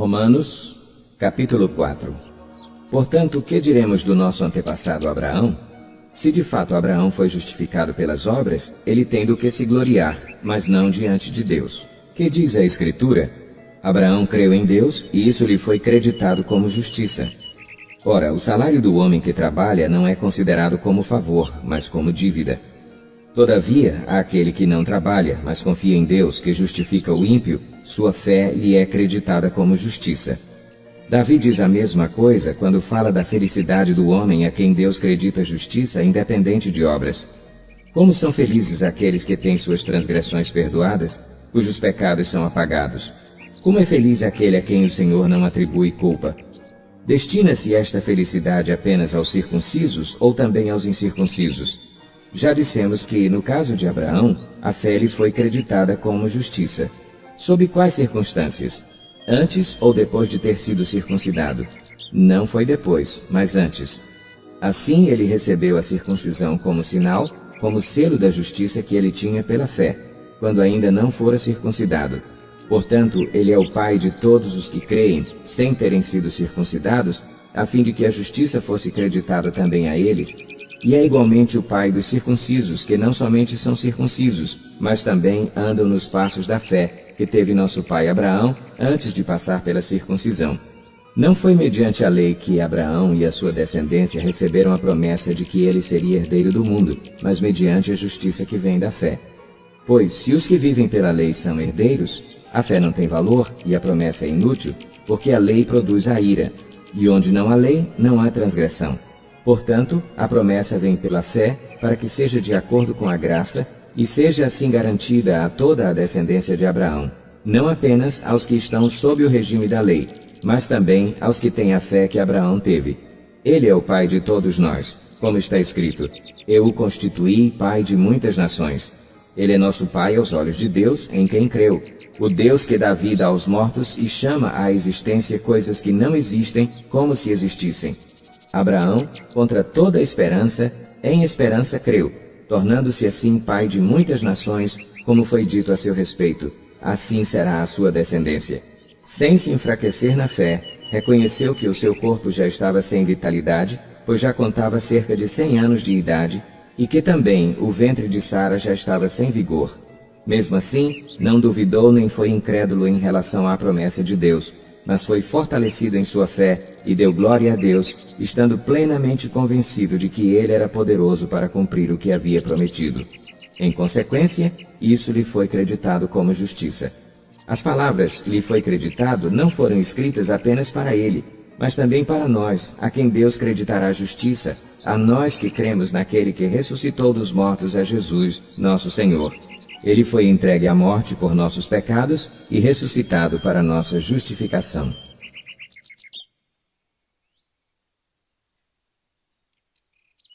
Romanos, capítulo 4. Portanto, o que diremos do nosso antepassado Abraão? Se de fato Abraão foi justificado pelas obras, ele tem do que se gloriar, mas não diante de Deus. Que diz a Escritura? Abraão creu em Deus, e isso lhe foi creditado como justiça. Ora, o salário do homem que trabalha não é considerado como favor, mas como dívida. Todavia, àquele que não trabalha, mas confia em Deus, que justifica o ímpio, sua fé lhe é creditada como justiça. Davi diz a mesma coisa quando fala da felicidade do homem a quem Deus credita justiça independente de obras. Como são felizes aqueles que têm suas transgressões perdoadas, cujos pecados são apagados. Como é feliz aquele a quem o Senhor não atribui culpa. Destina-se esta felicidade apenas aos circuncisos ou também aos incircuncisos? Já dissemos que, no caso de Abraão, a fé lhe foi creditada como justiça. Sob quais circunstâncias? Antes ou depois de ter sido circuncidado? Não foi depois, mas antes. Assim ele recebeu a circuncisão como sinal, como selo da justiça que ele tinha pela fé, quando ainda não fora circuncidado. Portanto, ele é o pai de todos os que creem, sem terem sido circuncidados, a fim de que a justiça fosse creditada também a eles, e é igualmente o pai dos circuncisos, que não somente são circuncisos, mas também andam nos passos da fé, que teve nosso pai Abraão, antes de passar pela circuncisão. Não foi mediante a lei que Abraão e a sua descendência receberam a promessa de que ele seria herdeiro do mundo, mas mediante a justiça que vem da fé. Pois, se os que vivem pela lei são herdeiros, a fé não tem valor e a promessa é inútil, porque a lei produz a ira, e onde não há lei, não há transgressão. Portanto, a promessa vem pela fé, para que seja de acordo com a graça, e seja assim garantida a toda a descendência de Abraão, não apenas aos que estão sob o regime da lei, mas também aos que têm a fé que Abraão teve. Ele é o pai de todos nós, como está escrito: Eu o constituí pai de muitas nações. Ele é nosso pai aos olhos de Deus, em quem creu, o Deus que dá vida aos mortos e chama à existência coisas que não existem como se existissem. Abraão, contra toda esperança, em esperança creu, tornando-se assim pai de muitas nações, como foi dito a seu respeito, assim será a sua descendência. Sem se enfraquecer na fé, reconheceu que o seu corpo já estava sem vitalidade, pois já contava cerca de 100 anos de idade, e que também o ventre de Sara já estava sem vigor. Mesmo assim, não duvidou nem foi incrédulo em relação à promessa de Deus, mas foi fortalecido em sua fé e deu glória a Deus, estando plenamente convencido de que ele era poderoso para cumprir o que havia prometido. Em consequência, isso lhe foi creditado como justiça. As palavras "lhe foi creditado" não foram escritas apenas para ele, mas também para nós, a quem Deus creditará justiça, a nós que cremos naquele que ressuscitou dos mortos a Jesus, nosso Senhor. Ele foi entregue à morte por nossos pecados e ressuscitado para nossa justificação.